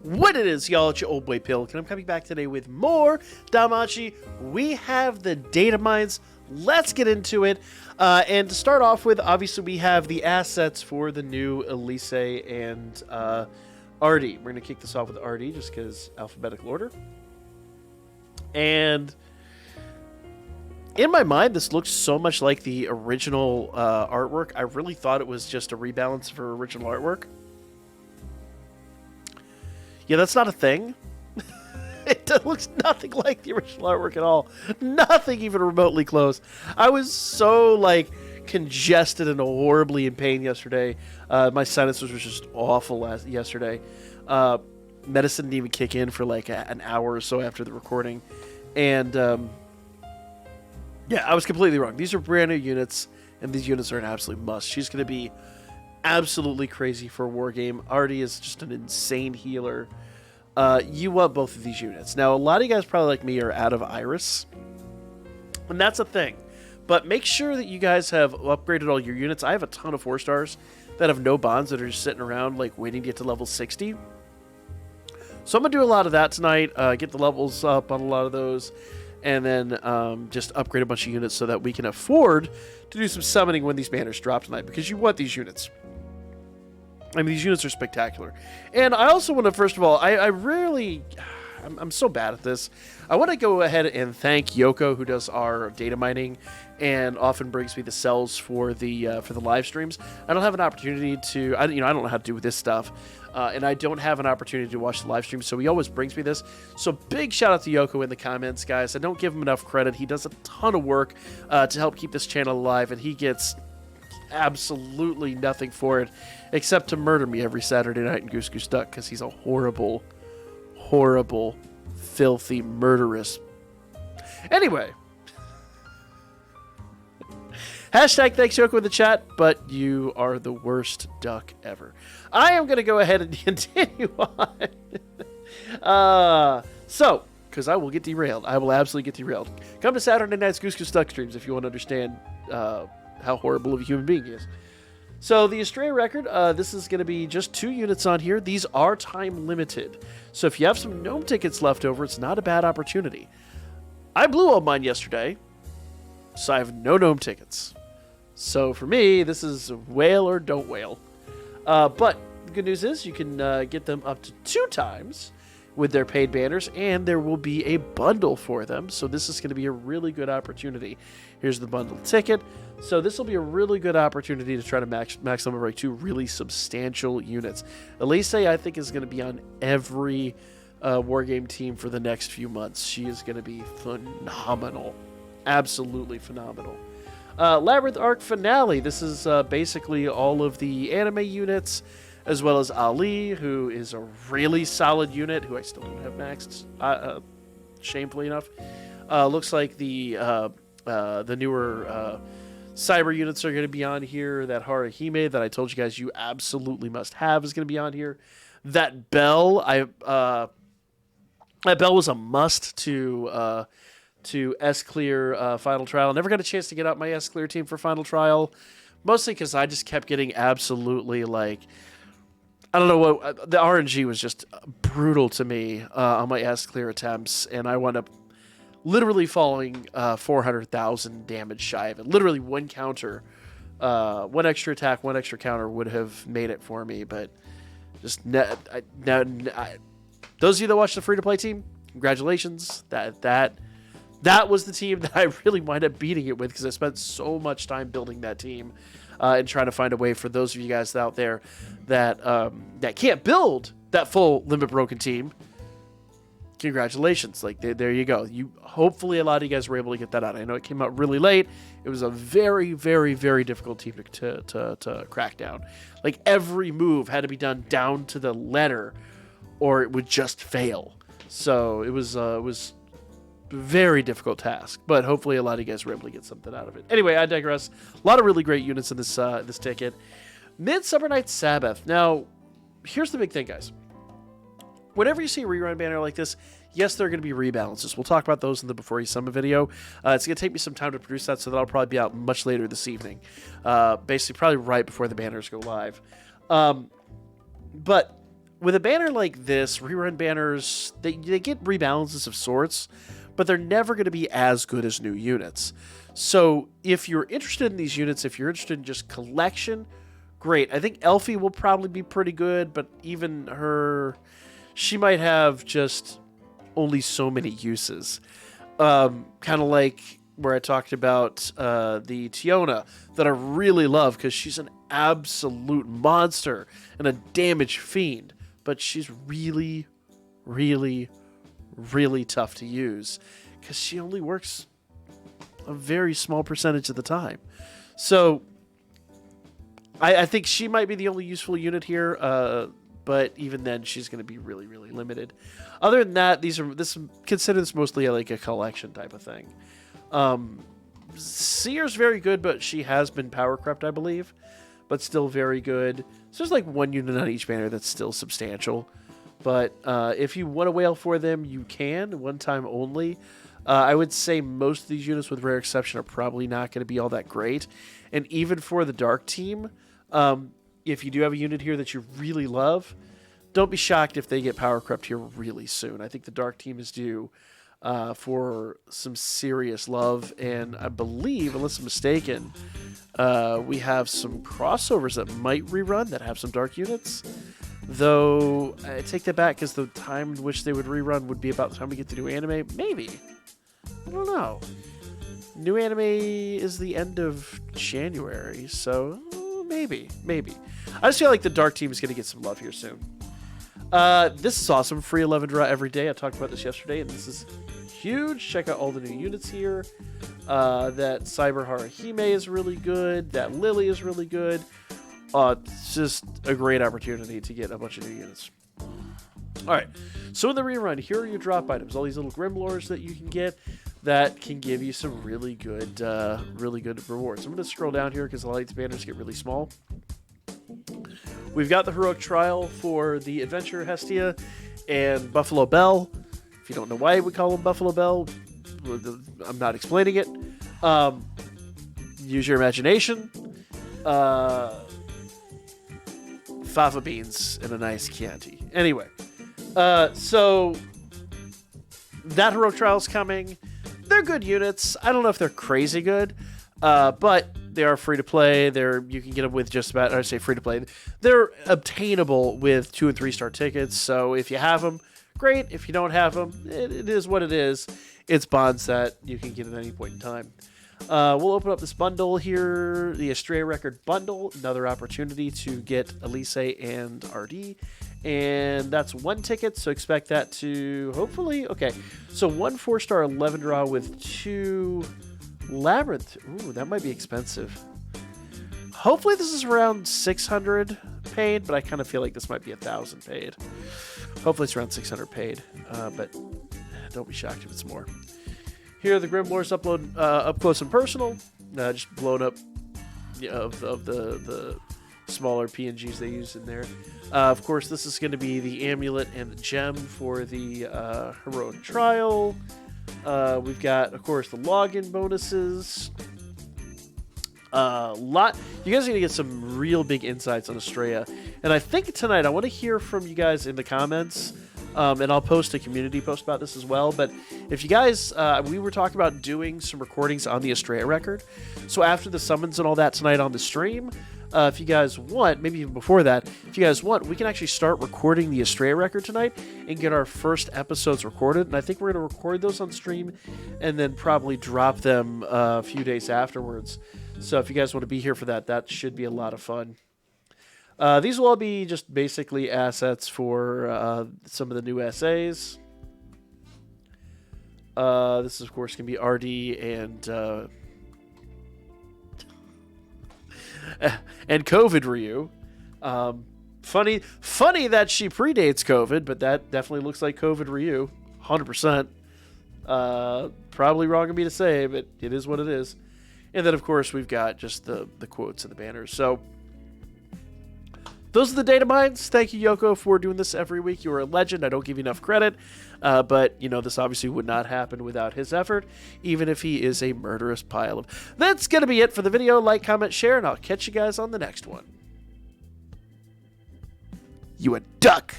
What it is, y'all, it's your old boy Pilk, and I'm coming back today with more Danmachi. We have the Datamines. Let's get into it. And to start off with, obviously, we have the assets for the new Alise and Ardee. We're going to kick this off with Ardee just because alphabetical order. And in my mind, this looks so much like the original artwork. I really thought it was just a rebalance for original artwork. Yeah, that's not a thing. It looks nothing like the original artwork at all. Nothing even remotely close. I was so, congested and horribly in pain yesterday. My sinuses was just awful yesterday. Medicine didn't even kick in for, an hour or so after the recording. And, yeah, I was completely wrong. These are brand new units, and these units are an absolute must. She's going to be absolutely crazy for a war game. Ardee is just an insane healer. You want both of these units. Now, a lot of you guys probably like me are out of Iris, and that's a thing. But make sure that you guys have upgraded all your units. I have a ton of 4-stars that have no bonds that are just sitting around waiting to get to level 60. So I'm going to do a lot of that tonight, get the levels up on a lot of those, and then just upgrade a bunch of units so that we can afford to do some summoning when these banners drop tonight, because you want these units. I mean, these units are spectacular. And I also want to, first of all, I'm so bad at this. I want to go ahead and thank Yoko, who does our data mining and often brings me the cells for the live streams. I don't have an opportunity to, I don't know how to do this stuff. And I don't have an opportunity to watch the live stream, so he always brings me this. So big shout out to Yoko in the comments, guys. I don't give him enough credit. He does a ton of work to help keep this channel alive, and he gets absolutely nothing for it except to murder me every Saturday night in Goose Goose Duck, because he's a horrible, horrible, filthy, murderous. Anyway. Hashtag thanks, Yoko, in the chat, but you are the worst duck ever. I am going to go ahead and continue on. Because I will get derailed. I will absolutely get derailed. Come to Saturday night's Goose Goose Duck streams if you want to understand how horrible of a human being he is. So the Astrea Record, this is going to be just 2 units on here. These are time limited. So if you have some gnome tickets left over, it's not a bad opportunity. I blew all mine yesterday, so I have no gnome tickets. So for me, this is whale or don't whale. But the good news is you can get them up to 2 times with their paid banners, and there will be a bundle for them. So this is going to be a really good opportunity. Here's the bundle ticket. So this will be a really good opportunity to try to max them over 2 really substantial units. Alise, I think, is going to be on every wargame team for the next few months. She is going to be phenomenal. Absolutely phenomenal. Labyrinth Art Finale. This is basically all of the anime units, as well as Ali, who is a really solid unit, who I still don't have maxed, shamefully enough. Looks like the newer cyber units are going to be on here. That Harahime that I told you guys you absolutely must have is going to be on here. That bell, that bell was a must to S-Clear Final Trial. Never got a chance to get out my S-Clear team for Final Trial, mostly because I just kept getting absolutely, I don't know what, the RNG was just brutal to me on my S-Clear attempts, and I wound up literally falling 400,000 damage shy of it. Literally one counter, one extra attack, one extra counter would have made it for me, but just those of you that watched the free-to-play team, congratulations. That was the team that I really wind up beating it with, because I spent so much time building that team and trying to find a way for those of you guys out there that can't build that full limit broken team. Congratulations. There you go. Hopefully a lot of you guys were able to get that out. I know it came out really late. It was a very, very, very difficult team to crack down. Every move had to be done down to the letter, or it would just fail. So it was very difficult task, but hopefully a lot of you guys were able to get something out of it. Anyway, I digress. A lot of really great units in this ticket. MidSummer Night's Sabbath. Now, here's the big thing, guys. Whenever you see a rerun banner like this, yes, there are going to be rebalances. We'll talk about those in the Before You Summon video. It's going to take me some time to produce that, so that'll probably be out much later this evening. Basically, probably right before the banners go live. But with a banner like this, rerun banners, they get rebalances of sorts, but they're never going to be as good as new units. So if you're interested in these units, if you're interested in just collection, great. I think Elfie will probably be pretty good, but even her, she might have just only so many uses. Kind of like where I talked about the Tiona that I really love because she's an absolute monster and a damage fiend, but she's really, really, really tough to use because she only works a very small percentage of the time. So I think she might be the only useful unit here, but even then she's going to be really, really limited. Other than that, consider this mostly like a collection type of thing. Seer's very good, but she has been power crept, I believe, but still very good. So there's like one unit on each banner that's still substantial. But if you want to whale for them, you can, one time only. I would say most of these units, with rare exception, are probably not going to be all that great. And even for the Dark team, if you do have a unit here that you really love, don't be shocked if they get power crept here really soon. I think the Dark team is due for some serious love, and I believe, unless I'm mistaken, we have some crossovers that might rerun that have some Dark units. Though, I take that back because the time in which they would rerun would be about the time we get to new anime. Maybe. I don't know. New anime is the end of January, so maybe. I just feel like the Dark team is going to get some love here soon. This is awesome. Free 11 draw every day. I talked about this yesterday, and this is huge. Check out all the new units here. That Cyber Harahime is really good. That Lily is really good. It's just a great opportunity to get a bunch of new units. Alright, so in the rerun, here are your drop items. All these little Grimlores that you can get that can give you some really good rewards. I'm going to scroll down here because a lot of these banners get really small. We've got the Heroic Trial for the Adventure Hestia and Buffalo Bell. If you don't know why we call them Buffalo Bell, I'm not explaining it. Use your imagination. Fava beans and a nice Chianti. Anyway, so that Heroic Trial's coming. They're good units. I don't know if they're crazy good, but they are free to play. You can get them with just about, I say free to play. They're obtainable with 2 and 3 star tickets. So if you have them, great. If you don't have them, it is what it is. It's bonds that you can get at any point in time. We'll open up this bundle here, the Astrea Record bundle, another opportunity to get Alise and Ardee, and that's 1 ticket, so expect that to hopefully, okay, so 1 4-star 11 draw with 2 Labyrinth. Ooh, that might be expensive. Hopefully this is around 600 paid, but I kind of feel like this might be 1,000 paid. Hopefully it's around 600 paid, but don't be shocked if it's more. Here are the Grimlores up close and personal, just blown up of the smaller PNGs they use in there. Of course, this is going to be the Amulet and the Gem for the Heroic Trial. We've got, of course, the login bonuses. You guys are going to get some real big insights on Astrea. And I think tonight I want to hear from you guys in the comments. And I'll post a community post about this as well. But if you guys, we were talking about doing some recordings on the Astrea Record. So after the summons and all that tonight on the stream, if you guys want, maybe even before that, if you guys want, we can actually start recording the Astrea Record tonight and get our first episodes recorded. And I think we're going to record those on stream and then probably drop them a few days afterwards. So if you guys want to be here for that, that should be a lot of fun. These will all be just basically assets for some of the new essays. This, of course, can be Ardee and COVID Ryu. Funny that she predates COVID, but that definitely looks like COVID Ryu, 100%. Probably wrong of me to say, but it is what it is. And then, of course, we've got just the quotes and the banners. So those are the Datamines. Thank you, Yoko, for doing this every week. You are a legend. I don't give you enough credit. But, you know, this obviously would not happen without his effort, even if he is a murderous pile of... That's going to be it for the video. Like, comment, share, and I'll catch you guys on the next one. You a duck!